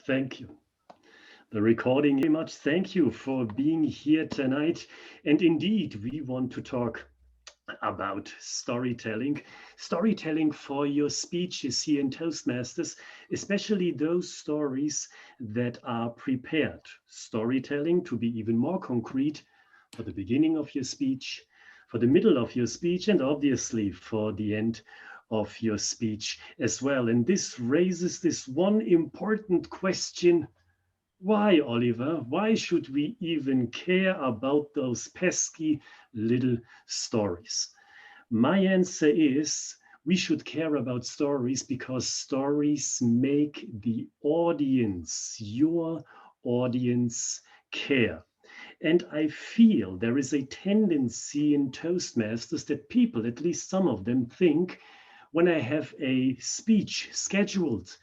Thank you. The recording very much. Thank you for being here tonight. And indeed, we want to talk about storytelling. Storytelling for your speeches here in Toastmasters, especially those stories that are prepared. Storytelling, to be even more concrete, for the beginning of your speech, for the middle of your speech, and obviously for the end of your speech as well. And this raises this one important question. Why, Oliver? Why should we even care about those pesky little stories? My answer is we should care about stories because stories make the audience, your audience, care. And I feel there is a tendency in Toastmasters that people, at least some of them, think when I have a speech scheduled,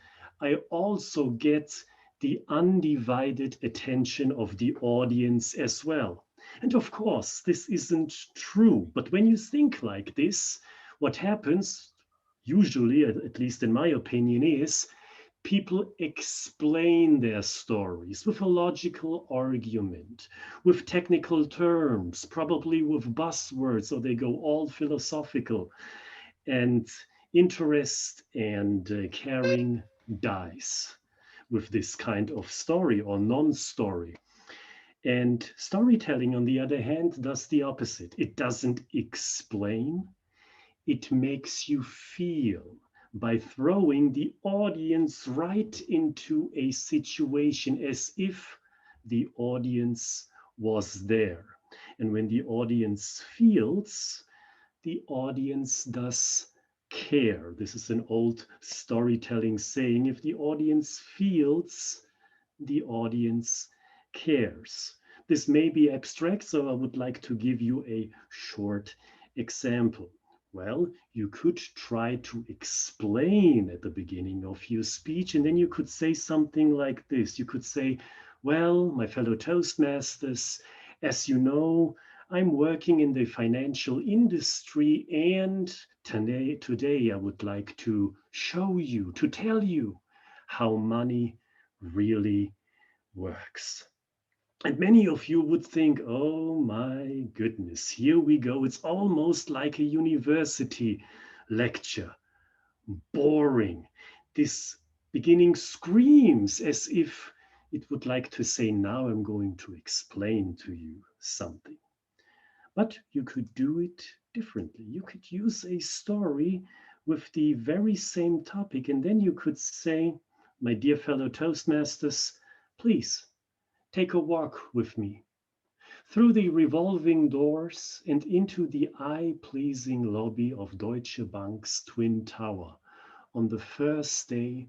I also get the undivided attention of the audience as well. And of course, this isn't true. But when you think like this, what happens, usually, at least in my opinion, is people explain their stories with a logical argument, with technical terms, probably with buzzwords, or they go all philosophical. And interest and caring dies with this kind of story or non-story. And storytelling, on the other hand, does the opposite. It doesn't explain, it makes you feel by throwing the audience right into a situation as if the audience was there. And when the audience feels, the audience does care. This is an old storytelling saying. If the audience feels, the audience cares. This may be abstract, so I would like to give you a short example. Well, you could try to explain at the beginning of your speech, and then you could say something like this. You could say, well, my fellow Toastmasters, as you know, I'm working in the financial industry, and today I would like to show you, to tell you how money really works. And many of you would think, oh my goodness, here we go. It's almost like a university lecture. Boring. This beginning screams as if it would like to say, now I'm going to explain to you something. But you could do it differently. You could use a story with the very same topic, and then you could say, my dear fellow Toastmasters, please take a walk with me through the revolving doors and into the eye-pleasing lobby of Deutsche Bank's Twin Tower on the first day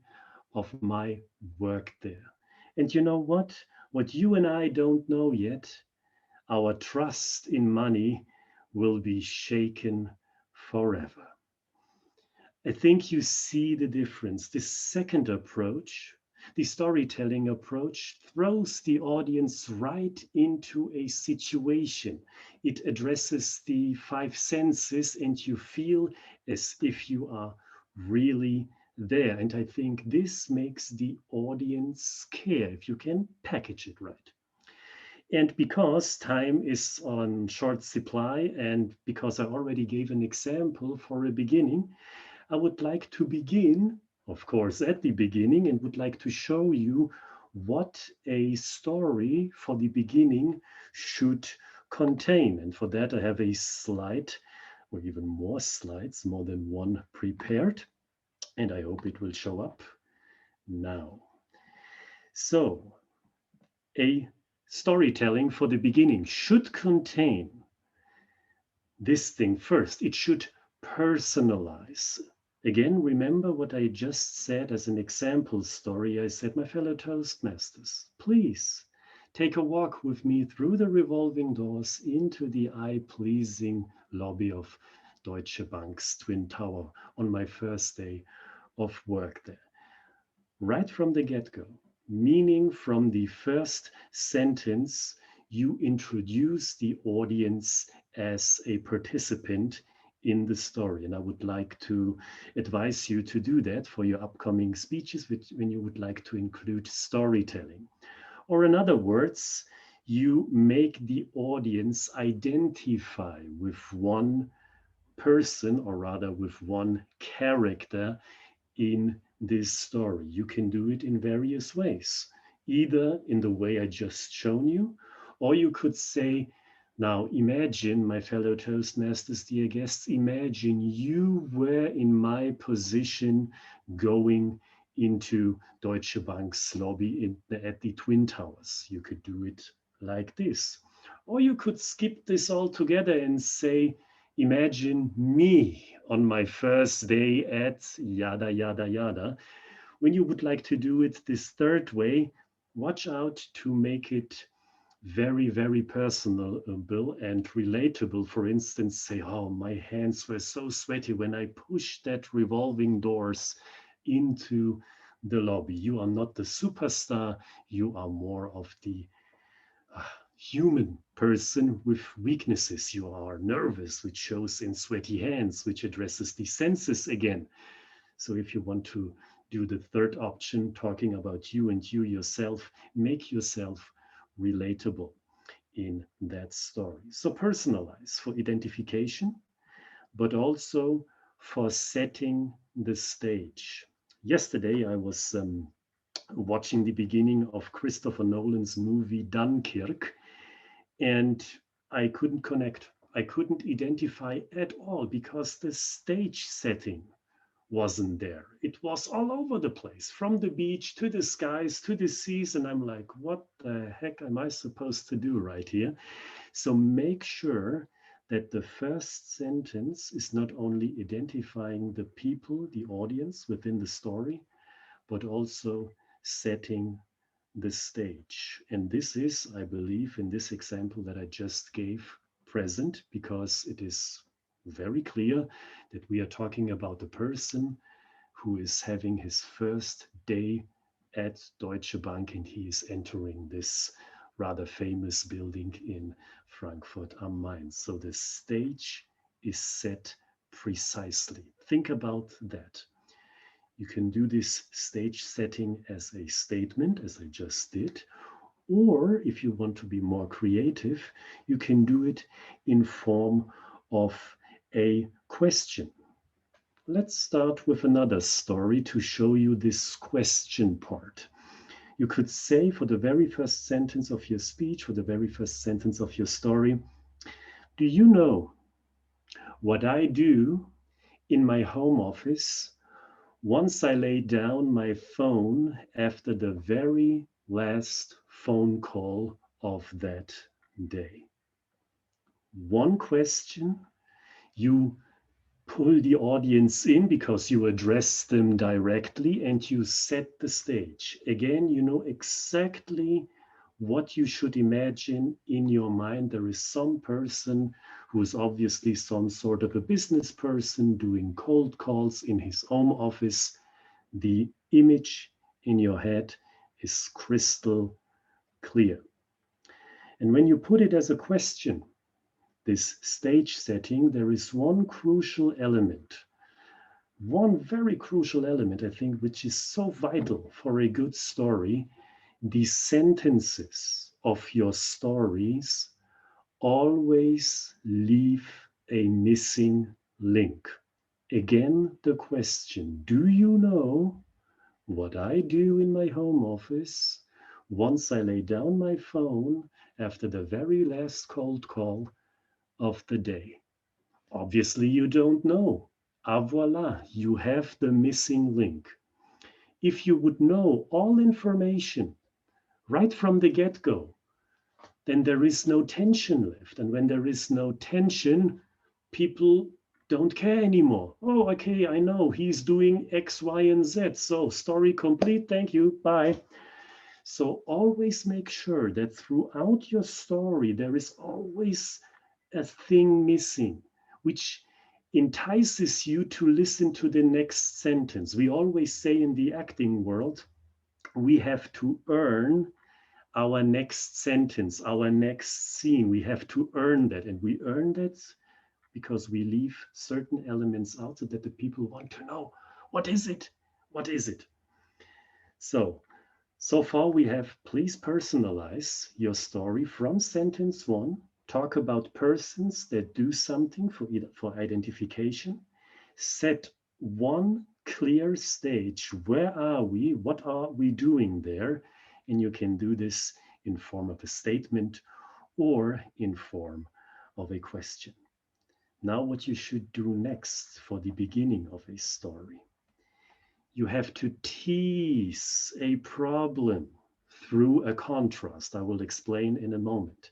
of my work there. And you know what? What you and I don't know yet, our trust in money will be shaken forever. I think you see the difference. This second approach, the storytelling approach, throws the audience right into a situation. It addresses the five senses, and you feel as if you are really there. And I think this makes the audience care if you can package it right. And because time is on short supply, and because I already gave an example for a beginning, I would like to begin, of course, at the beginning, and would like to show you what a story for the beginning should contain. And for that, I have a slide, or even more slides, more than one prepared. And I hope it will show up now. So, a storytelling for the beginning should contain this thing first. It should personalize. Again, remember what I just said as an example story. I said, my fellow Toastmasters, please take a walk with me through the revolving doors into the eye-pleasing lobby of Deutsche Bank's Twin Tower on my first day of work there. Right from the get-go, meaning from the first sentence, you introduce the audience as a participant in the story. And I would like to advise you to do that for your upcoming speeches, when you would like to include storytelling. Or in other words, you make the audience identify with one person, or rather with one character in this story. You can do it in various ways, either in the way I just shown you, or you could say, now imagine, my fellow Toastmasters, dear guests, imagine you were in my position going into Deutsche Bank's lobby at the Twin Towers. You could do it like this. Or you could skip this altogether and say, imagine me on my first day at yada, yada, yada. When you would like to do it this third way, watch out to make it very, very personable and relatable. For instance, say, oh, my hands were so sweaty when I pushed that revolving doors into the lobby. You are not the superstar, you are more of the human person with weaknesses. You are nervous, which shows in sweaty hands, which addresses the senses again. So if you want to do the third option, talking about you and you yourself, make yourself relatable in that story. So personalize for identification, but also for setting the stage. Yesterday, I was watching the beginning of Christopher Nolan's movie Dunkirk, and I couldn't connect. I couldn't identify at all because the stage setting wasn't there. It was all over the place, from the beach to the skies to the seas. And I'm like, what the heck am I supposed to do right here? So make sure that the first sentence is not only identifying the people, the audience within the story, but also setting the stage. And this is, I believe, in this example that I just gave, present, because it is very clear that we are talking about the person who is having his first day at Deutsche Bank, and he is entering this rather famous building in Frankfurt am Main. So the stage is set precisely. Think about that. You can do this stage setting as a statement, as I just did, or if you want to be more creative, you can do it in form of a question. Let's start with another story to show you this question part. You could say, for the very first sentence of your speech, for the very first sentence of your story, do you know what I do in my home office once I lay down my phone after the very last phone call of that day? One question, you pull the audience in because you address them directly and you set the stage. Again, you know exactly what you should imagine in your mind. There is some person who is obviously some sort of a business person doing cold calls in his home office. The image in your head is crystal clear. And when you put it as a question, this stage setting, there is one crucial element, one very crucial element, I think, which is so vital for a good story. The sentences of your stories always leave a missing link. Again, the question, do you know what I do in my home office once I lay down my phone after the very last cold call of the day? Obviously, you don't know. Ah, voila, you have the missing link. If you would know all information right from the get-go, then there is no tension left. And when there is no tension, people don't care anymore. Oh, okay, I know he's doing X, Y, and Z. So story complete. Thank you. Bye. So always make sure that throughout your story, there is always a thing missing, which entices you to listen to the next sentence. We always say in the acting world, we have to earn our next sentence, our next scene. We have to earn that. And we earn that because we leave certain elements out so that the people want to know, what is it? What is it? So far we have, please personalize your story from sentence one. Talk about persons that do something for identification. Set one clear stage. Where are we? What are we doing there? And you can do this in form of a statement or in form of a question. Now what you should do next for the beginning of a story. You have to tease a problem through a contrast. I will explain in a moment.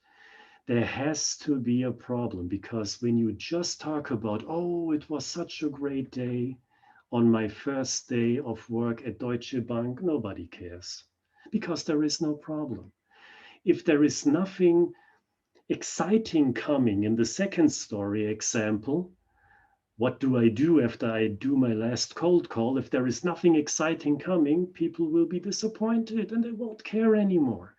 There has to be a problem, because when you just talk about, oh, it was such a great day on my first day of work at Deutsche Bank, nobody cares, because there is no problem. If there is nothing exciting coming in the second story example, what do I do after I do my last cold call? If there is nothing exciting coming, people will be disappointed and they won't care anymore.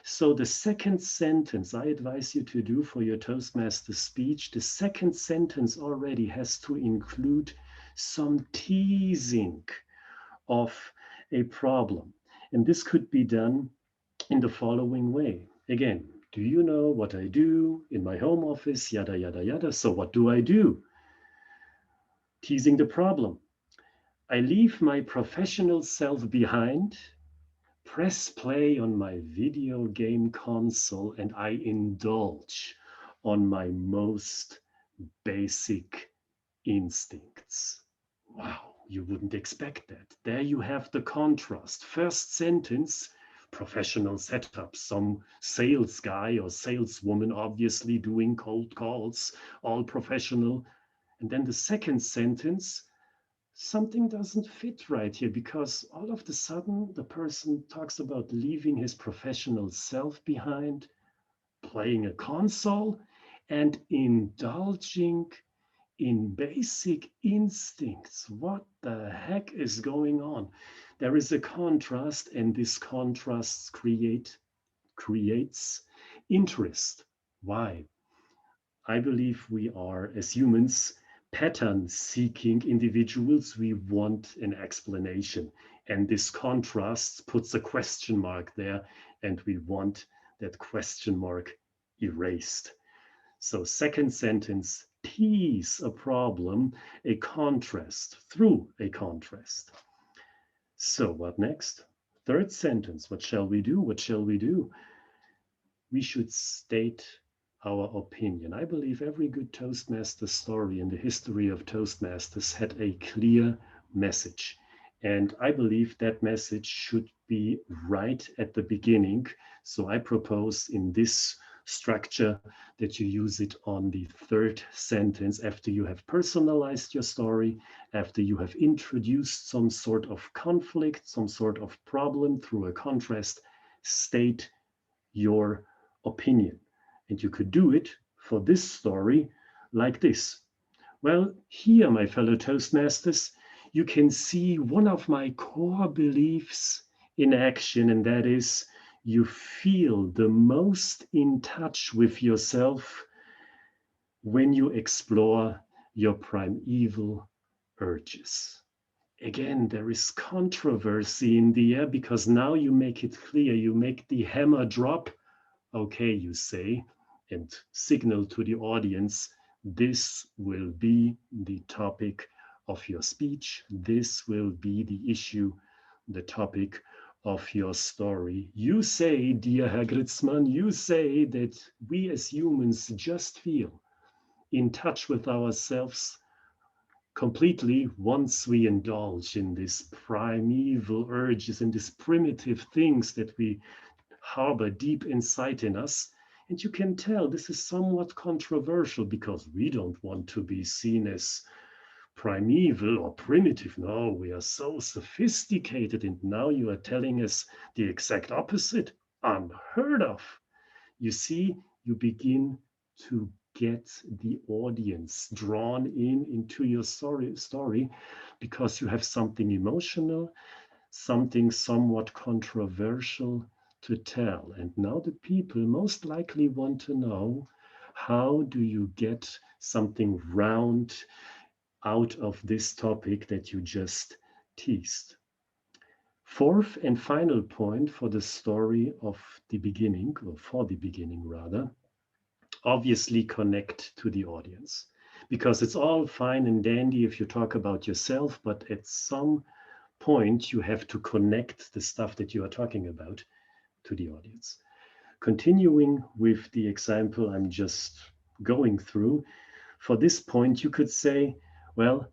So the second sentence I advise you to do for your Toastmaster speech, the second sentence already has to include some teasing of a problem. And this could be done in the following way. Again, do you know what I do in my home office? Yada, yada, yada. So what do I do? Teasing the problem. I leave my professional self behind, press play on my video game console, and I indulge on my most basic instincts. Wow, you wouldn't expect that. There you have the contrast. First sentence, professional setup, some sales guy or saleswoman obviously doing cold calls, all professional. And then the second sentence, something doesn't fit right here, because all of a sudden the person talks about leaving his professional self behind, playing a console, and indulging in basic instincts. What the heck is going on? There is a contrast, and this contrast creates interest. Why? I believe we are, as humans, pattern-seeking individuals. We want an explanation. And this contrast puts a question mark there, and we want that question mark erased. So second sentence, tease a problem, a contrast, through a contrast. So what next? Third sentence, what shall we do? What shall we do? We should state our opinion. I believe every good Toastmaster story in the history of Toastmasters had a clear message. And I believe that message should be right at the beginning. So I propose in this structure that you use it on the third sentence after you have personalized your story, after you have introduced some sort of conflict, some sort of problem through a contrast. State your opinion. And you could do it for this story like this. Well, here, my fellow Toastmasters, you can see one of my core beliefs in action, and that is you feel the most in touch with yourself when you explore your primeval urges. Again, there is controversy in the air, because now you make it clear, you make the hammer drop. Okay, you say, and signal to the audience, this will be the topic of your speech. This will be the issue, the topic of your story. You say, dear Herr Grytzmann, you say that we as humans just feel in touch with ourselves completely once we indulge in these primeval urges and these primitive things that we harbor deep inside in us. And you can tell this is somewhat controversial, because we don't want to be seen as primeval or primitive. No, we are so sophisticated. And now you are telling us the exact opposite. Unheard of. You see, you begin to get the audience drawn into your story, because you have something emotional, something somewhat controversial to tell. And now the people most likely want to know, How do you get something round out of this topic that you just teased? Fourth and final point for the story of the beginning, or for the beginning rather, obviously connect to the audience. Because it's all fine and dandy if you talk about yourself, but at some point you have to connect the stuff that you are talking about to the audience. Continuing with the example I'm just going through, for this point you could say, well,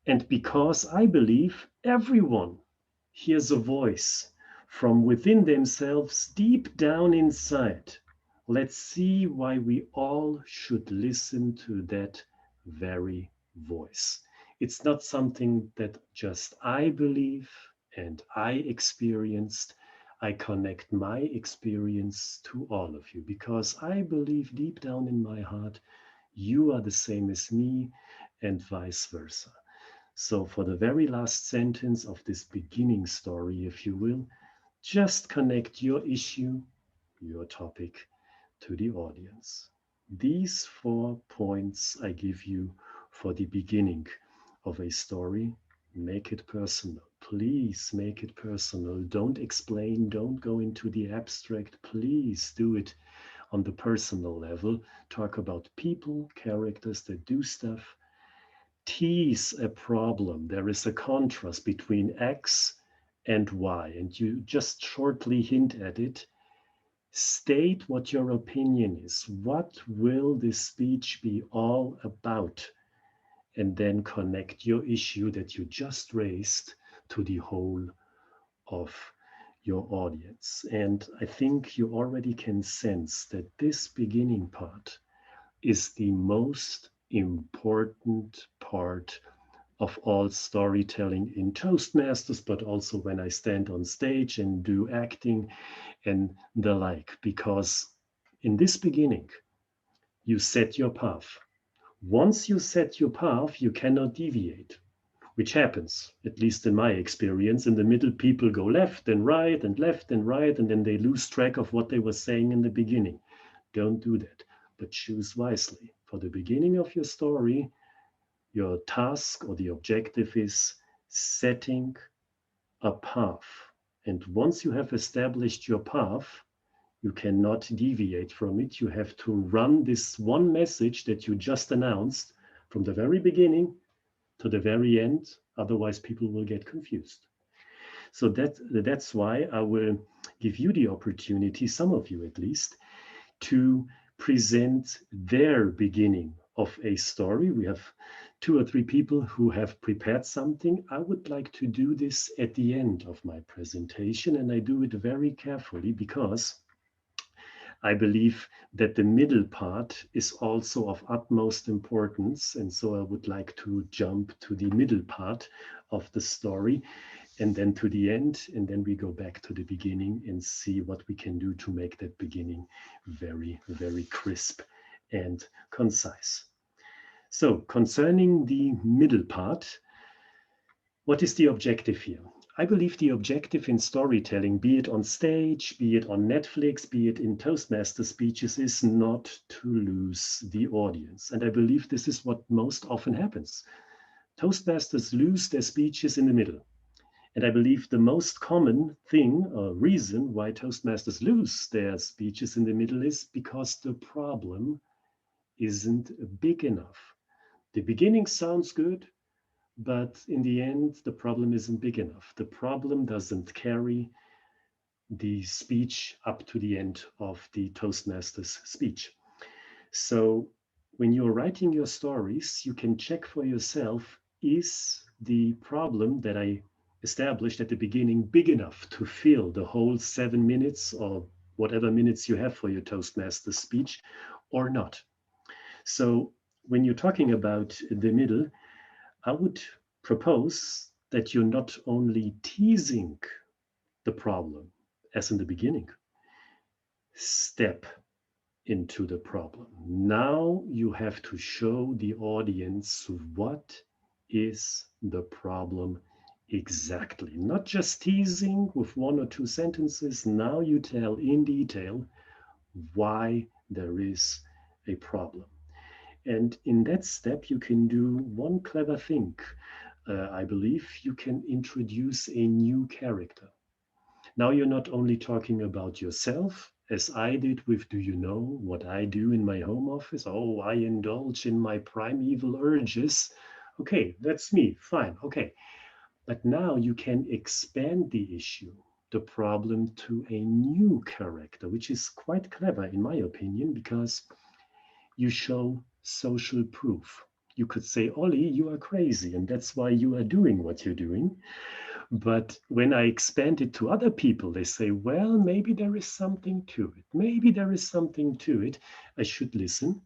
and because I believe everyone hears a voice from within themselves deep down inside, let's see why we all should listen to that very voice. It's not something that just I believe and I experienced. I connect my experience to all of you because I believe deep down in my heart you are the same as me and vice versa. So, for the very last sentence of this beginning story, if you will, just connect your issue, your topic, to the audience. These 4 points I give you for the beginning of a story. Make it personal. Please make it personal. Don't explain, don't go into the abstract. Please do it on the personal level. Talk about people, characters that do stuff. Tease a problem. There is a contrast between X and Y, and you just shortly hint at it. State what your opinion is. What will this speech be all about? And then connect your issue that you just raised to the whole of your audience. And I think you already can sense that this beginning part is the most important part of all storytelling in Toastmasters, but also when I stand on stage and do acting and the like, because in this beginning, you set your path. Once you set your path, you cannot deviate, which happens, at least in my experience. In the middle, people go left and right and left and right, and then they lose track of what they were saying in the beginning. Don't do that, but choose wisely. For the beginning of your story, your task or the objective is setting a path. And once you have established your path, you cannot deviate from it. You have to run this one message that you just announced from the very beginning to the very end. Otherwise, people will get confused. So that's why I will give you the opportunity, some of you at least, to present their beginning of a story. We have 2 or 3 people who have prepared something. I would like to do this at the end of my presentation, and I do it very carefully because I believe that the middle part is also of utmost importance. And so I would like to jump to the middle part of the story and then to the end. And then we go back to the beginning and see what we can do to make that beginning very, very crisp and concise. So, concerning the middle part, what is the objective here? I believe the objective in storytelling, be it on stage, be it on Netflix, be it in Toastmaster speeches, is not to lose the audience. And I believe this is what most often happens. Toastmasters lose their speeches in the middle. And I believe the most common thing or reason why Toastmasters lose their speeches in the middle is because the problem isn't big enough. The beginning sounds good, but in the end, the problem isn't big enough. The problem doesn't carry the speech up to the end of the Toastmasters speech. So when you're writing your stories, you can check for yourself, is the problem that I established at the beginning big enough to fill the whole 7 minutes or whatever minutes you have for your Toastmasters speech or not? So when you're talking about the middle, I would propose that you're not only teasing the problem, as in the beginning, step into the problem. Now you have to show the audience what is the problem exactly. Not just teasing with 1 or 2 sentences. Now you tell in detail why there is a problem. And in that step, you can do one clever thing. I believe you can introduce a new character. Now you're not only talking about yourself, as I did with Do You Know What I Do in my home office? Oh, I indulge in my primeval urges. Okay, that's me. Fine. Okay. But now you can expand the issue, the problem, to a new character, which is quite clever, in my opinion, because you show social proof. You could say, Ollie, you are crazy, and that's why you are doing what you're doing. But when I expand it to other people, they say, well, maybe there is something to it. Maybe there is something to it. I should listen.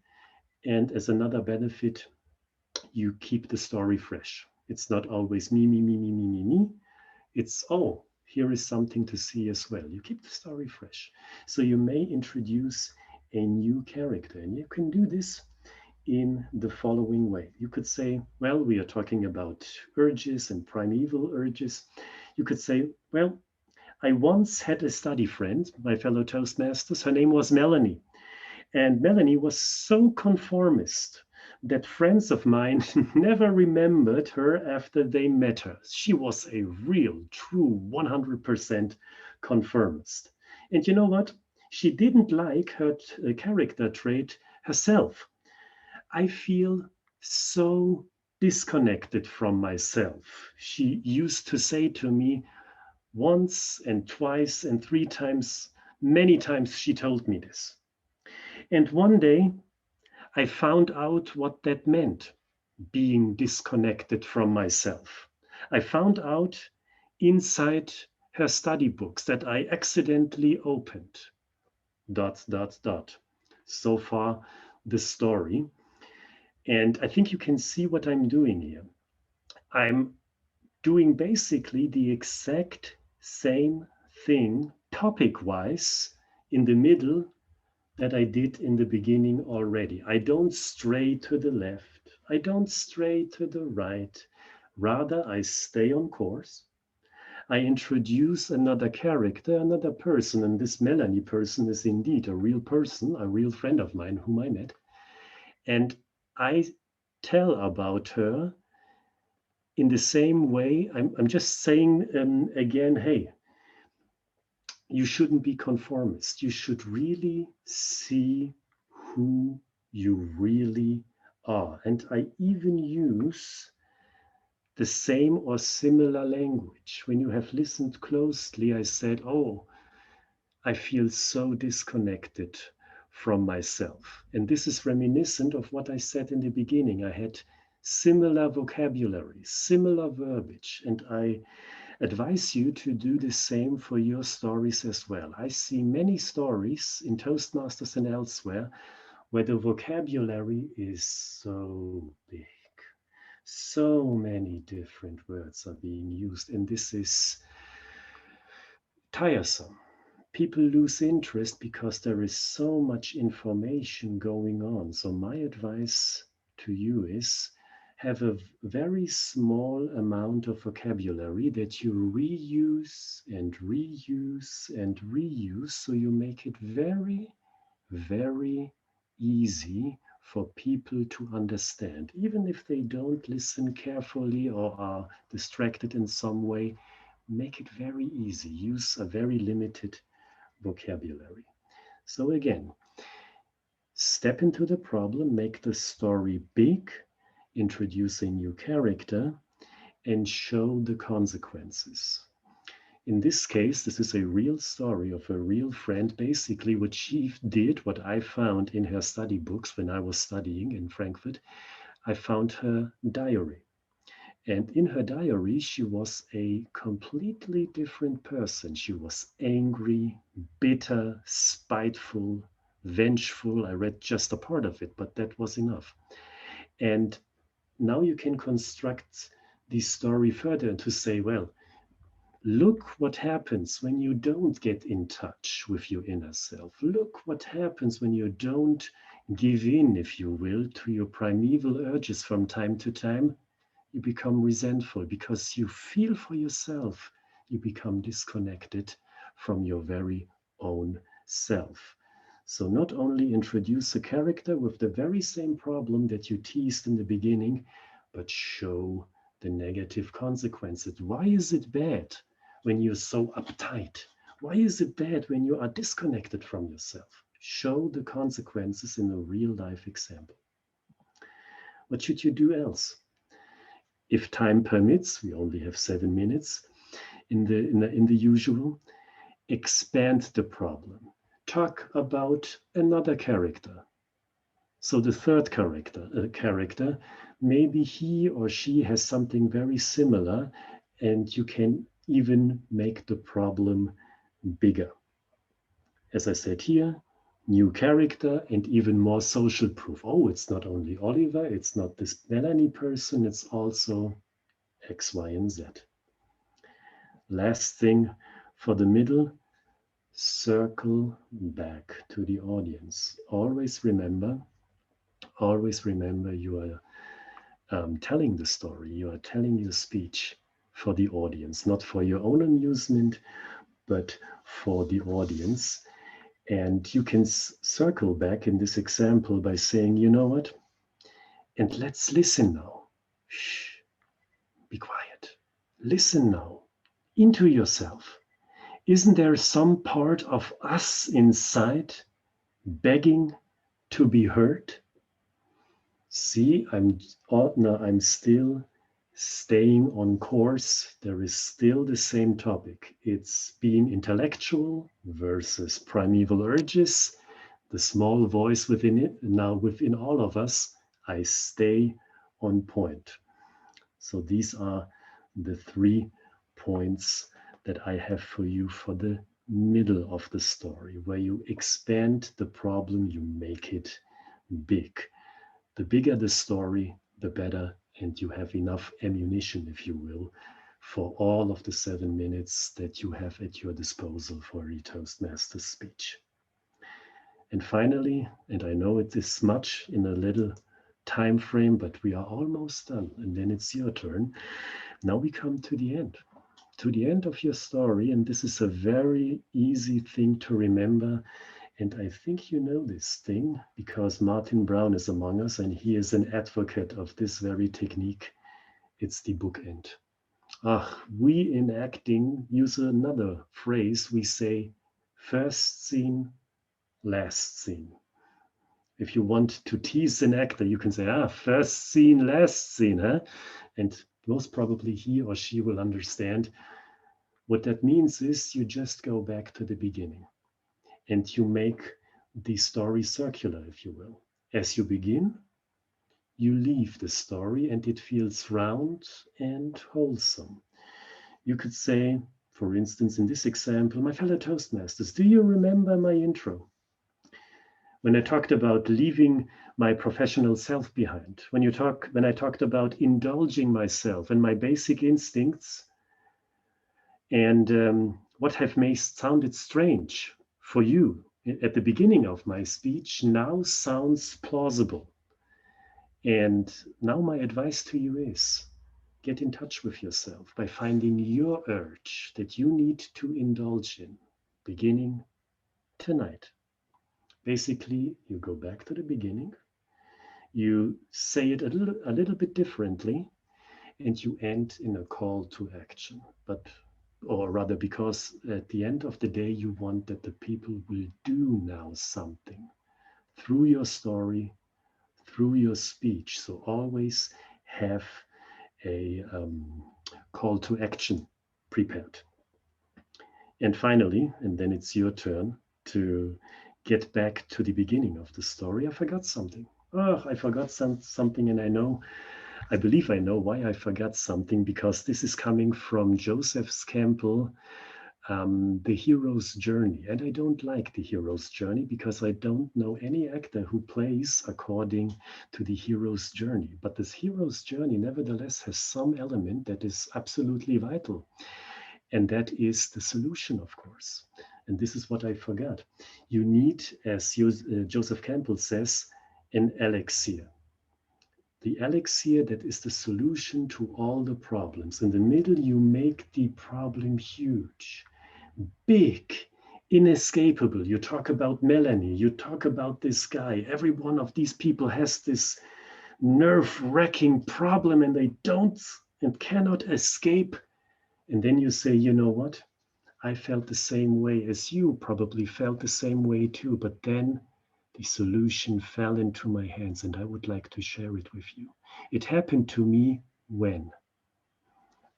And as another benefit, you keep the story fresh. It's not always me, me, me, me, me, me, me. It's, oh, here is something to see as well. You keep the story fresh. So you may introduce a new character, and you can do this in the following way. You could say, well, we are talking about urges and primeval urges. You could say, well, I once had a study friend, my fellow Toastmasters. Her name was Melanie. And Melanie was so conformist that friends of mine never remembered her after they met her. She was a real, true 100% conformist. And you know what? She didn't like her character trait herself. I feel so disconnected from myself. She used to say to me once and twice and three times, many times she told me this. And one day I found out what that meant, being disconnected from myself. I found out inside her study books that I accidentally opened. Dot, dot, dot. So far, the story. And I think you can see what I'm doing here. I'm doing basically the exact same thing topic wise in the middle that I did in the beginning already. I don't stray to the left, I don't stray to the right. Rather, I stay on course. I introduce another character, another person, and this Melanie person is indeed a real person, a real friend of mine whom I met. And I tell about her in the same way. I'm just saying again, hey, you shouldn't be conformist. You should really see who you really are. And I even use the same or similar language. When you have listened closely, I said, oh, I feel so disconnected from myself. And this is reminiscent of what I said in the beginning. I had similar vocabulary, similar verbiage, and I advise you to do the same for your stories as well. I see many stories in Toastmasters and elsewhere where the vocabulary is so big. So many different words are being used, and this is tiresome. People lose interest because there is so much information going on. So my advice to you is have a very small amount of vocabulary that you reuse and reuse and reuse, so you make it very, very easy for people to understand. Even if they don't listen carefully or are distracted in some way, make it very easy. Use a very limited vocabulary. So again, step into the problem, make the story big, introduce a new character, and show the consequences. In this case, this is a real story of a real friend. Basically, what she did, what I found in her study books when I was studying in Frankfurt, I found her diary. And in her diary, she was a completely different person. She was angry, bitter, spiteful, vengeful. I read just a part of it, but that was enough. And now you can construct the story further to say, well, look what happens when you don't get in touch with your inner self. Look what happens when you don't give in, if you will, to your primeval urges from time to time. You become resentful because you feel for yourself. You become disconnected from your very own self. So not only introduce a character with the very same problem that you teased in the beginning, but show the negative consequences. Why is it bad when you're so uptight? Why is it bad when you are disconnected from yourself? Show the consequences in a real life example. What should you do else? If time permits, we only have 7 minutes in the usual, expand the problem. Talk about another character. So the third character, maybe he or she has something very similar, and you can even make the problem bigger. As I said here, new character and even more social proof. Oh, it's not only Oliver, it's not this Melanie person, it's also X, Y, and Z. Last thing for the middle, circle back to the audience. Always remember you are telling the story, you are telling your speech for the audience, not for your own amusement, but for the audience. And you can circle back in this example by saying, you know what? And let's listen now. Shh, be quiet. Listen now into yourself. Isn't there some part of us inside begging to be heard? See, I'm still staying on course. There is still the same topic. It's being intellectual versus primeval urges, the small voice within it. Now, within all of us, I stay on point. So these are the 3 points that I have for you for the middle of the story, where you expand the problem, you make it big. The bigger the story, the better, and you have enough ammunition, if you will, for all of the 7 minutes that you have at your disposal for a Toastmasters speech. And finally, and I know it is much in a little time frame, but we are almost done, and then it's your turn. Now we come to the end of your story, and this is a very easy thing to remember. And I think you know this thing because Martin Brown is among us and he is an advocate of this very technique. It's the bookend. We in acting use another phrase. We say first scene, last scene. If you want to tease an actor, you can say, first scene, last scene, huh? And most probably he or she will understand. What that means is you just go back to the beginning and you make the story circular, if you will. As you begin, you leave the story and it feels round and wholesome. You could say, for instance, in this example, my fellow Toastmasters, do you remember my intro? When I talked about leaving my professional self behind, when I talked about indulging myself and my basic instincts, and what have may sounded strange for you at the beginning of my speech now sounds plausible. And now my advice to you is get in touch with yourself by finding your urge that you need to indulge in beginning tonight. Basically, you go back to the beginning, you say it a little bit differently, and you end in a call to action. Or rather, because at the end of the day, you want that the people will do now something through your story, through your speech. So always have a call to action prepared. And finally, and then it's your turn to get back to the beginning of the story. I forgot something. I forgot something, and I believe I know why I forgot something, because this is coming from Joseph Campbell, The Hero's Journey. And I don't like The Hero's Journey because I don't know any actor who plays according to the hero's journey. But this hero's journey nevertheless has some element that is absolutely vital. And that is the solution, of course. And this is what I forgot. You need, as Joseph Campbell says, an elixir. The elixir that is the solution to all the problems. In the middle, you make the problem huge, big, inescapable. You talk about Melanie, you talk about this guy. Every one of these people has this nerve-wracking problem and they don't and cannot escape. And then you say, you know what? I felt the same way as you probably felt the same way too. But then the solution fell into my hands and I would like to share it with you. It happened to me when?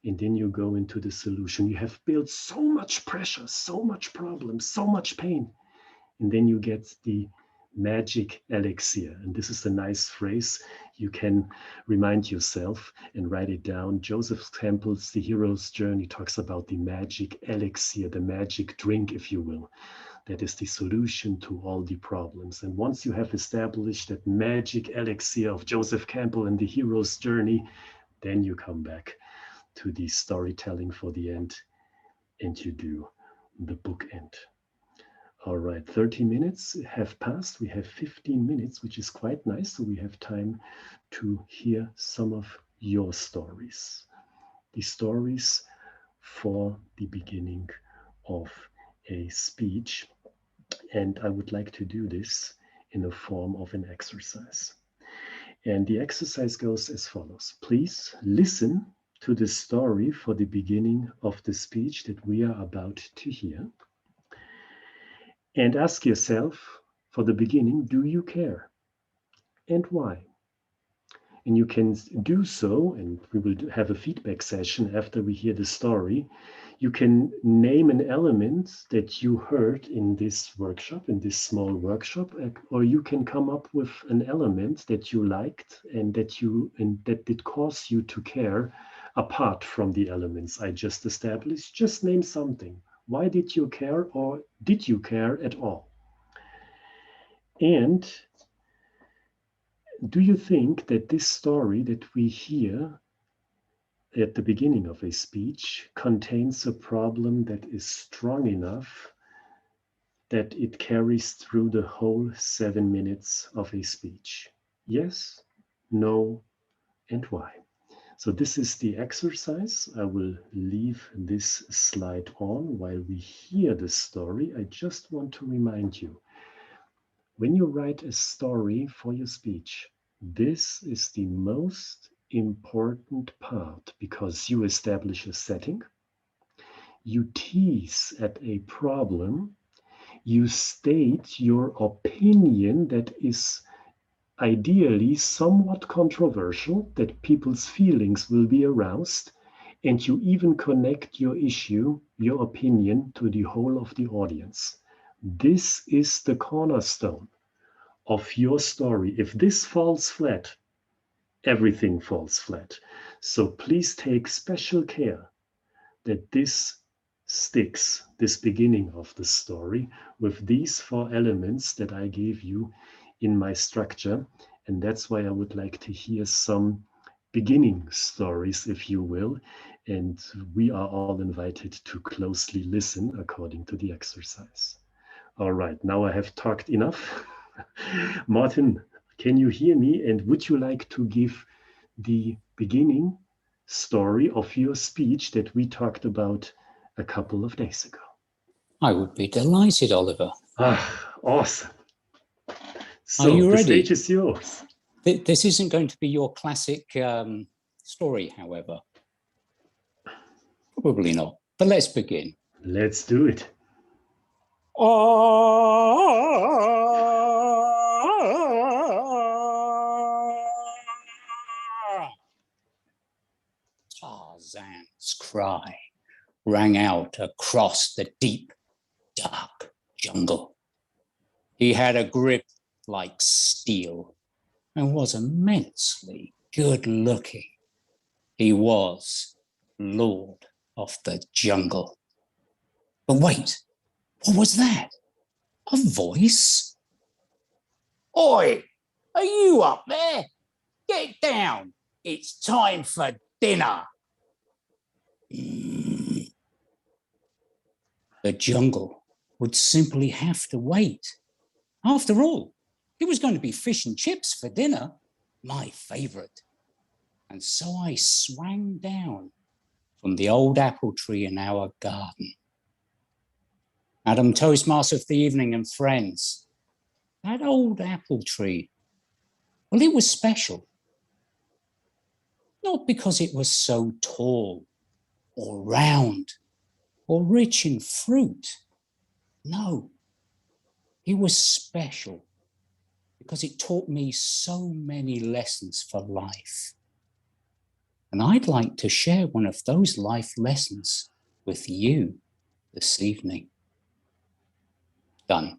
And then you go into the solution. You have built so much pressure, so much problem, so much pain. And then you get the magic elixir. And this is a nice phrase. You can remind yourself and write it down. Joseph Campbell's The Hero's Journey talks about the magic elixir, the magic drink, if you will. That is the solution to all the problems. And once you have established that magic elixir of Joseph Campbell and The Hero's Journey, then you come back to the storytelling for the end and you do the book end. All right, 30 minutes have passed. We have 15 minutes, which is quite nice. So we have time to hear some of your stories. The stories for the beginning of a speech. And I would like to do this in the form of an exercise. And the exercise goes as follows. Please listen to the story for the beginning of the speech that we are about to hear. And ask yourself for the beginning, do you care? And why? And you can do so, and we will have a feedback session after we hear the story. You can name an element that you heard in this workshop, in this small workshop, or you can come up with an element that you liked and that did cause you to care apart from the elements I just established. Just name something. Why did you care, or did you care at all? And do you think that this story that we hear at the beginning of a speech contains a problem that is strong enough that it carries through the whole 7 minutes of a speech? Yes, no, and why? So this is the exercise. I will leave this slide on while we hear the story. I just want to remind you, when you write a story for your speech, this is the most important part because you establish a setting, you tease at a problem, you state your opinion that is ideally somewhat controversial, that people's feelings will be aroused, and you even connect your issue, your opinion, to the whole of the audience. This is the cornerstone of your story. If this falls flat, everything falls flat. So please take special care that this sticks, this beginning of the story, with these 4 elements that I gave you in my structure. And that's why I would like to hear some beginning stories, if you will. And we are all invited to closely listen according to the exercise. All right, now I have talked enough. Martin, can you hear me? And would you like to give the beginning story of your speech that we talked about a couple of days ago? I would be delighted, Oliver. Awesome. So are you the ready? Stage is yours. This isn't going to be your classic story, however. Probably not, but let's begin. Let's do it. Tarzan's cry rang out across the deep, dark jungle. He had a grip like steel and was immensely good-looking. He was Lord of the Jungle. But wait, what was that? A voice? Oi, are you up there? Get down. It's time for dinner. The jungle would simply have to wait. After all, it was going to be fish and chips for dinner, my favorite. And so I swang down from the old apple tree in our garden. Madam Toastmaster of the evening and friends, that old apple tree, well, it was special. Not because it was so tall or round or rich in fruit. No, it was special because it taught me so many lessons for life. And I'd like to share one of those life lessons with you this evening. Done.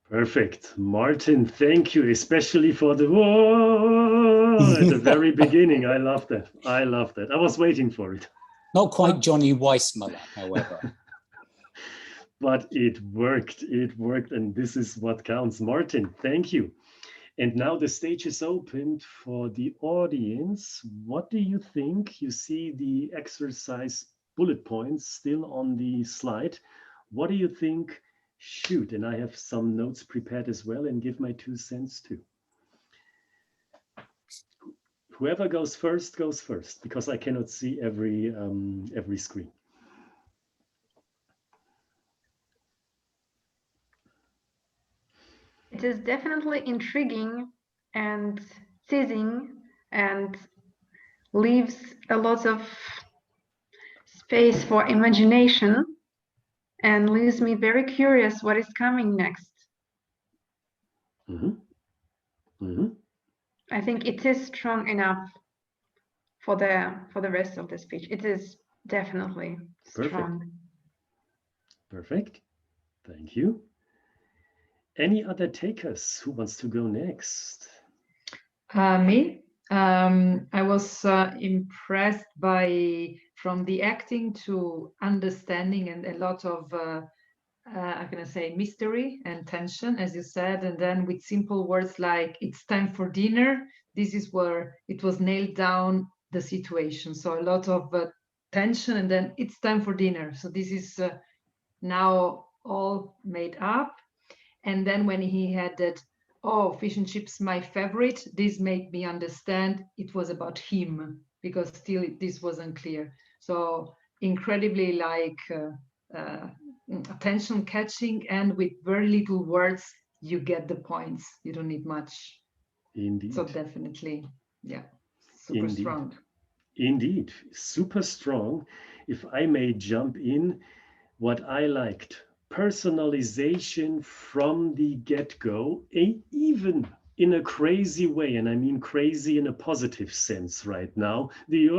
Perfect. Martin, thank you, especially for the whoa at the very beginning. I love that. I love that. I was waiting for it. Not quite Johnny Weissmuller, however. But it worked. It worked. And this is what counts. Martin, thank you. And now the stage is open for the audience. What do you think? You see the exercise bullet points still on the slide. What do you think? Shoot, and I have some notes prepared as well and give my 2 cents too. Whoever goes first because I cannot see every screen. It is definitely intriguing and teasing and leaves a lot of space for imagination and leaves me very curious what is coming next. I think it is strong enough for the rest of the speech. It is definitely strong. Perfect. Thank you. Any other takers? Who wants to go next? Me. I was impressed from the acting to understanding and a lot of I'm gonna say mystery and tension, as you said, and then with simple words like "it's time for dinner." This is where it was nailed down the situation. So a lot of tension, and then it's time for dinner. So this is now all made up. And then when he had that, oh, fish and chips, my favorite, this made me understand it was about him, because still this wasn't clear. So incredibly like attention catching, and with very little words, you get the points. You don't need much. Indeed. So definitely, yeah, super strong. Indeed, super strong. If I may jump in, what I liked, personalization from the get-go, even in a crazy way, and I mean crazy in a positive sense right now. The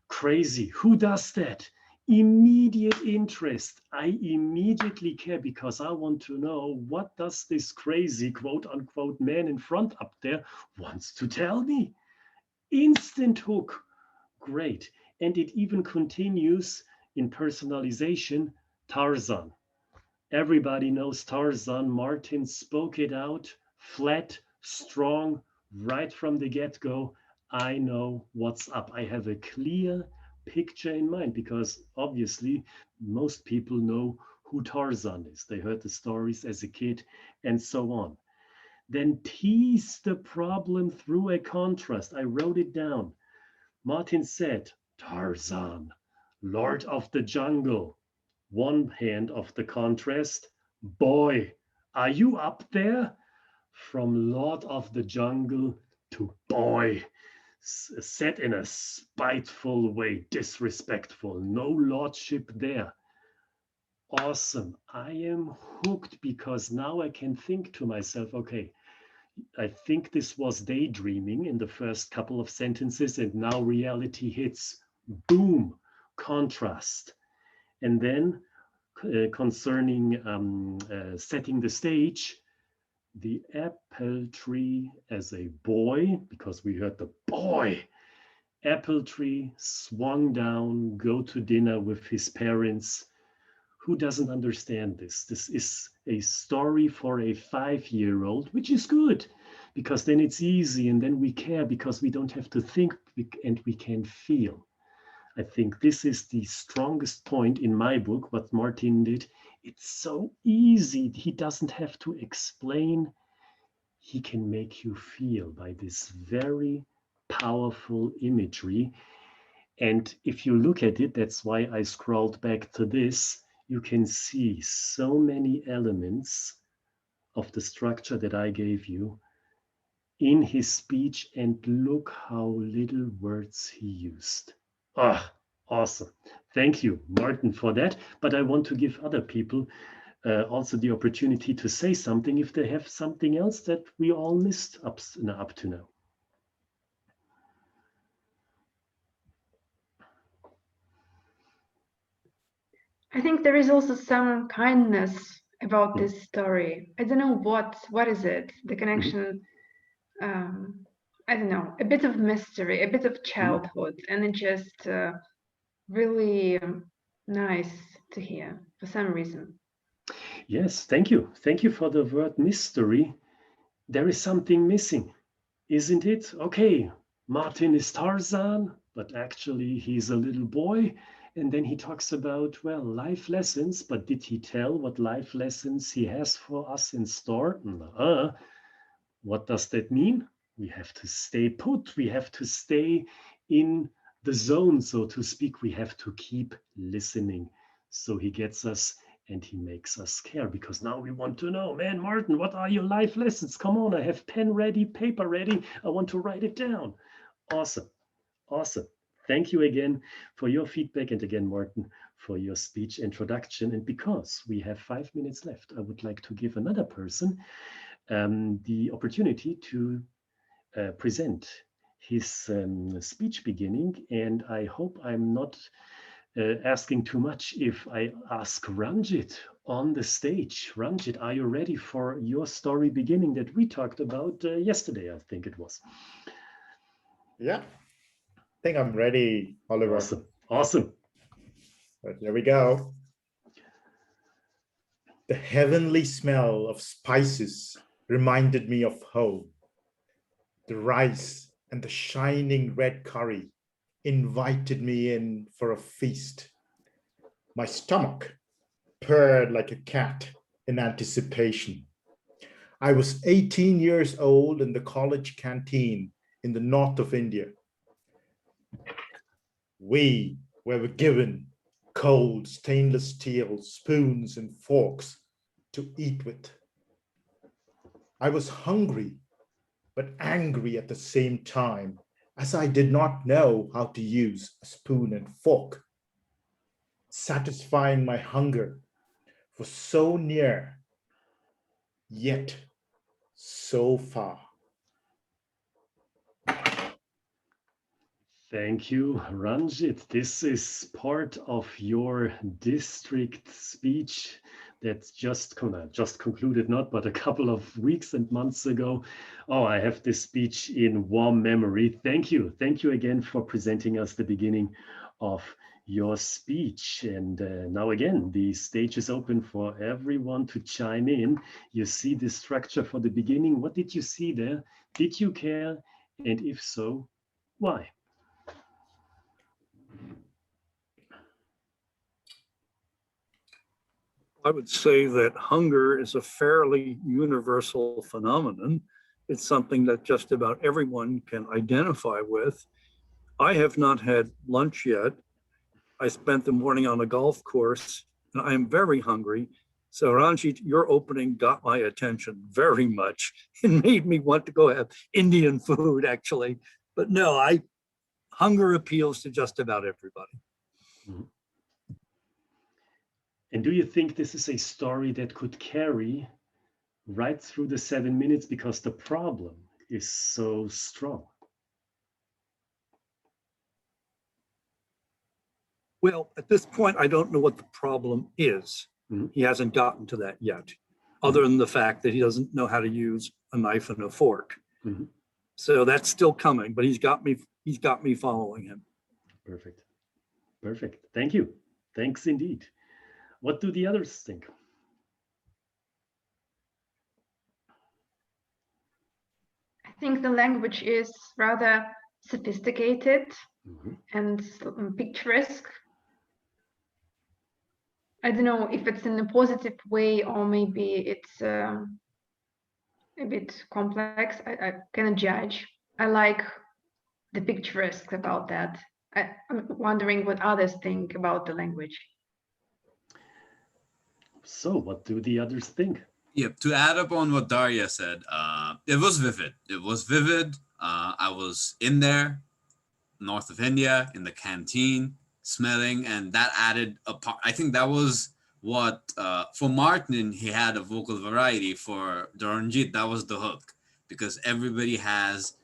crazy, who does that? Immediate interest. I immediately care because I want to know, what does this crazy quote unquote man in front up there wants to tell me? Instant hook. Great. And it even continues in personalization. Tarzan. Everybody knows Tarzan. Martin spoke it out, flat, strong, right from the get-go. I know what's up. I have a clear picture in mind because obviously most people know who Tarzan is. They heard the stories as a kid and so on. Then tease the problem through a contrast. I wrote it down. Martin said, Tarzan, Lord of the Jungle. One hand of the contrast. Boy, are you up there? From Lord of the Jungle to boy. Said in a spiteful way, disrespectful. No lordship there. Awesome. I am hooked because now I can think to myself, okay, I think this was daydreaming in the first couple of sentences, and now reality hits. Boom, contrast. And then concerning setting the stage, the apple tree as a boy, because we heard the boy, apple tree swung down, go to dinner with his parents. Who doesn't understand this? This is a story for a 5-year-old, which is good because then it's easy and then we care because we don't have to think and we can feel. I think this is the strongest point in my book, what Martin did. It's so easy. He doesn't have to explain. He can make you feel by this very powerful imagery. And if you look at it, that's why I scrolled back to this, you can see so many elements of the structure that I gave you in his speech, and look how little words he used. Ah, awesome. Thank you, Martin, for that. But I want to give other people also the opportunity to say something if they have something else that we all missed up to now. I think there is also some kindness about this story. I don't know what is it? The connection, I don't know, a bit of mystery, a bit of childhood, and it just really nice to hear for some reason. Yes, thank you. Thank you for the word mystery. There is something missing, isn't it? Okay, Martin is Tarzan, but actually he's a little boy. And then he talks about, well, life lessons, but did he tell what life lessons he has for us in store? What does that mean? We have to stay put. We have to stay in the zone, so to speak. We have to keep listening. So he gets us and he makes us care, because now we want to know, man, Martin, what are your life lessons? Come on, I have pen ready, paper ready. I want to write it down. Awesome. Awesome. Thank you again for your feedback. And again, Martin, for your speech introduction. And because we have 5 minutes left, I would like to give another person the opportunity to present his speech beginning. And I hope I'm not asking too much if I ask Ranjit on the stage. Ranjit, are you ready for your story beginning that we talked about yesterday? I think it was. Yeah, I think I'm ready, Oliver. Awesome. Awesome. But here we go. The heavenly smell of spices reminded me of home. The rice and the shining red curry invited me in for a feast. My stomach purred like a cat in anticipation. I was 18 years old in the college canteen in the north of India. We were given cold stainless steel spoons and forks to eat with. I was hungry, but angry at the same time, as I did not know how to use a spoon and fork. Satisfying my hunger was so near, yet so far. Thank you, Ranjit. This is part of your district speech that's just concluded, not, but a couple of weeks and months ago. Oh, I have this speech in warm memory. Thank you. Thank you again for presenting us the beginning of your speech. And now again, the stage is open for everyone to chime in. You see the structure for the beginning. What did you see there? Did you care? And if so, why? I would say that hunger is a fairly universal phenomenon. It's something that just about everyone can identify with. I have not had lunch yet. I spent the morning on a golf course and I am very hungry. So Ranjit, your opening got my attention very much. It made me want to go have Indian food actually. But no, hunger appeals to just about everybody. Mm-hmm. And do you think this is a story that could carry right through the 7 minutes because the problem is so strong? Well, at this point, I don't know what the problem is. Mm-hmm. He hasn't gotten to that yet, other than the fact that he doesn't know how to use a knife and a fork. Mm-hmm. So that's still coming, but he's got me following him. Perfect. Perfect. Thank you. Thanks indeed. What do the others think? I think the language is rather sophisticated and picturesque. I don't know if it's in a positive way or maybe it's a bit complex. I cannot judge. I like the picturesque about that. I'm wondering what others think about the language. So what do the others think? Yep. To add up on what Daria said, it was vivid. It was vivid. I was in there, north of India, in the canteen, smelling, and that added a part. I think that was what for Martin, he had a vocal variety. For Dharanjit, that was the hook, because everybody has,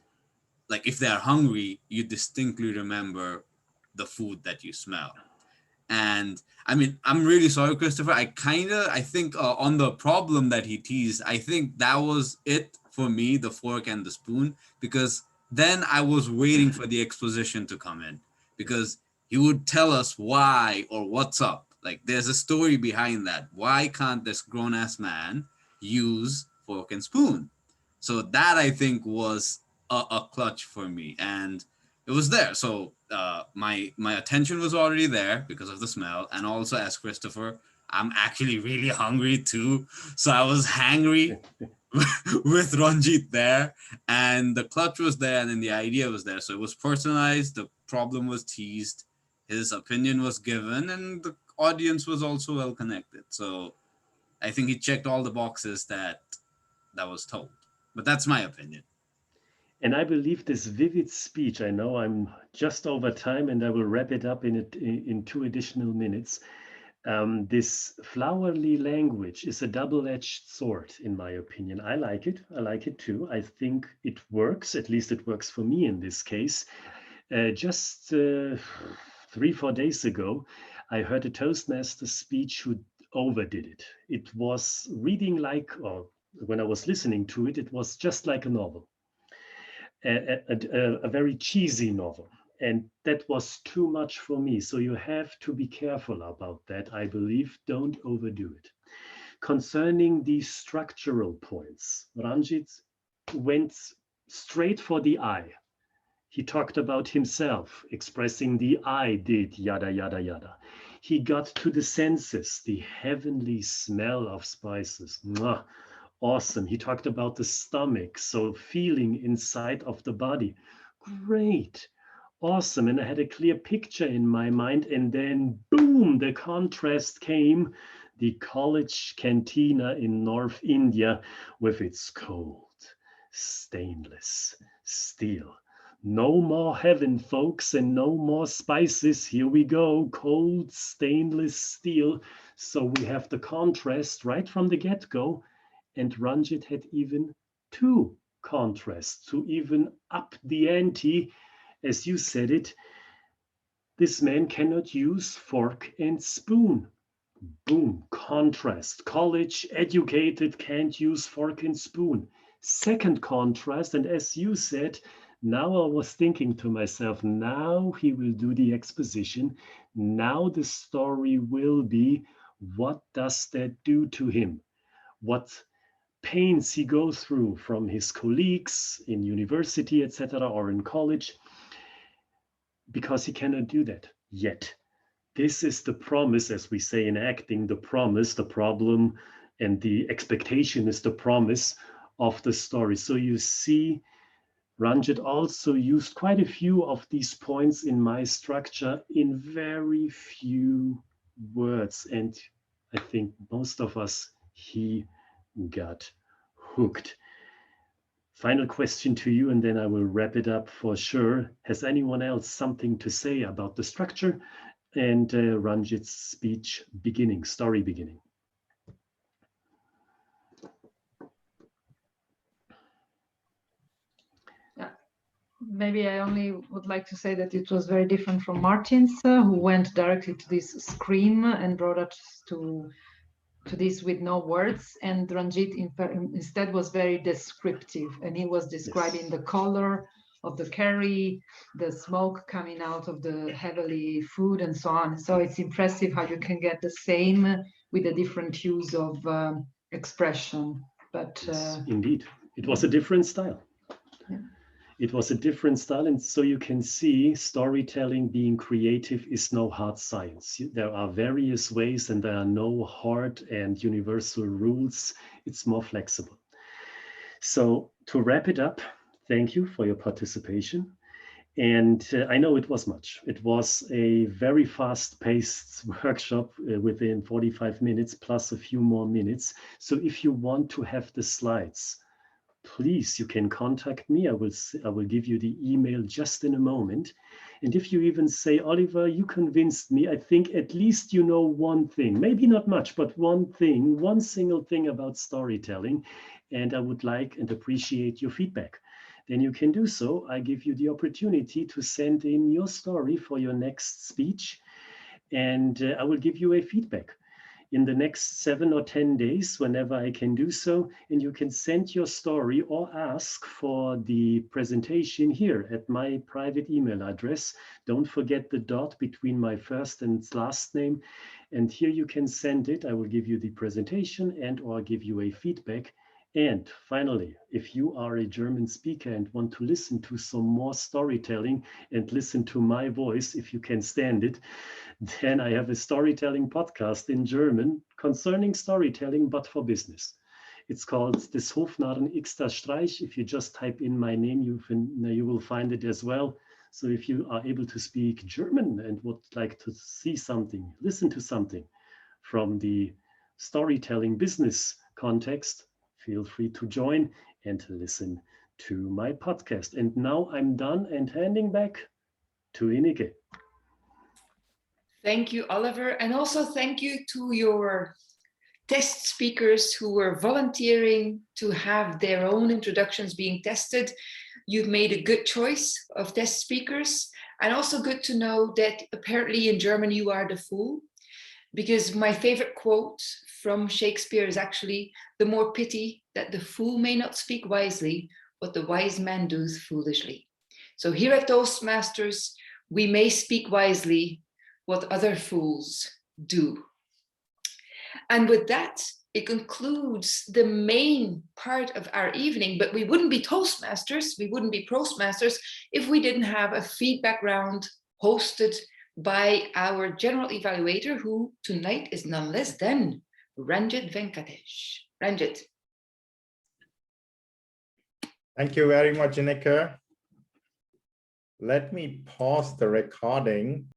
like, if they're hungry, you distinctly remember the food that you smell. And I mean, I'm really sorry, Christopher. I think on the problem that he teased, I think that was it for me, the fork and the spoon, because then I was waiting for the exposition to come in, because he would tell us why or what's up. Like, there's a story behind that. Why can't this grown ass man use fork and spoon? So that, I think, was a clutch for me. And it was there. So my attention was already there because of the smell. And also, as Christopher, I'm actually really hungry too. So I was hangry with Ranjit there. And the clutch was there. And then the idea was there. So it was personalized. The problem was teased. His opinion was given. And the audience was also well connected. So I think he checked all the boxes that was told. But that's my opinion. And I believe this vivid speech, I know I'm just over time and I will wrap it up in 2 additional minutes. This flowery language is a double-edged sword, in my opinion. I like it. I like it too. I think it works. At least it works for me in this case. Just 3-4 days ago, I heard a Toastmasters speech who overdid it. It was reading like, or when I was listening to it, it was just like a novel. A very cheesy novel, and that was too much for me. So you have to be careful about that, I believe. Don't overdo it. Concerning the structural points, Ranjit went straight for the I. He talked about himself, expressing the I did, yada, yada, yada. He got to the senses, the heavenly smell of spices. Mwah. Awesome. He talked about the stomach, so feeling inside of the body. Great. Awesome. And I had a clear picture in my mind. And then, boom, the contrast came. The college cantina in North India with its cold, stainless steel. No more heaven, folks, and no more spices. Here we go. Cold, stainless steel. So we have the contrast right from the get-go. And Ranjit had even 2 contrasts to even up the ante. As you said it, this man cannot use fork and spoon. Boom, contrast. College educated can't use fork and spoon. Second contrast, and as you said, now I was thinking to myself, now he will do the exposition. Now the story will be, what does that do to him? What pains he goes through from his colleagues in university, etc., or in college, because he cannot do that yet. This is the promise, as we say in acting, the promise, the problem, and the expectation is the promise of the story. So you see, Ranjit also used quite a few of these points in my structure in very few words. And I think most of us, he got hooked. Final question to you, and then I will wrap it up for sure. Has anyone else something to say about the structure and Ranjit's speech beginning, story beginning? Maybe I only would like to say that it was very different from Martin's, who went directly to this scream and brought us to this with no words. And Ranjit instead was very descriptive, and he was describing the color of the curry, the smoke coming out of the heavily food, and so on. So it's impressive how you can get the same with a different hues of expression. But yes, indeed, it was a different style. Yeah. It was a different style, and so you can see storytelling, being creative, is no hard science. There are various ways and there are no hard and universal rules. It's more flexible. So to wrap it up, thank you for your participation. And I know it was much. It was a very fast-paced workshop within 45 minutes plus a few more minutes. So if you want to have the slides, please, you can contact me. I will give you the email just in a moment. And if you even say, Oliver, you convinced me, I think at least you know one thing, maybe not much, but one thing, one single thing about storytelling. And I would like and appreciate your feedback. Then you can do so. I give you the opportunity to send in your story for your next speech, and I will give you a feedback in the next 7 or 10 days, whenever I can do so. And you can send your story or ask for the presentation here at my private email address. Don't forget the dot between my first and last name. And here you can send it. I will give you the presentation and or give you a feedback. And finally, if you are a German speaker and want to listen to some more storytelling and listen to my voice, if you can stand it, then I have a storytelling podcast in German concerning storytelling, but for business. It's called Des Hofnarren Xter Streich. If you just type in my name, you will find it as well. So if you are able to speak German and would like to see something, listen to something from the storytelling business context, feel free to join and listen to my podcast. And now I'm done and handing back to Ineke. Thank you, Oliver. And also thank you to your test speakers who were volunteering to have their own introductions being tested. You've made a good choice of test speakers. And also good to know that apparently in German you are the fool. Because my favorite quote from Shakespeare is actually, the more pity that the fool may not speak wisely, what the wise man does foolishly. So here at Toastmasters, we may speak wisely what other fools do. And with that, it concludes the main part of our evening, but we wouldn't be Toastmasters, we wouldn't be Prostmasters if we didn't have a feedback round hosted by our general evaluator, who tonight is none less than Ranjit Venkatesh. Ranjit. Thank you very much, Ineke. Let me pause the recording.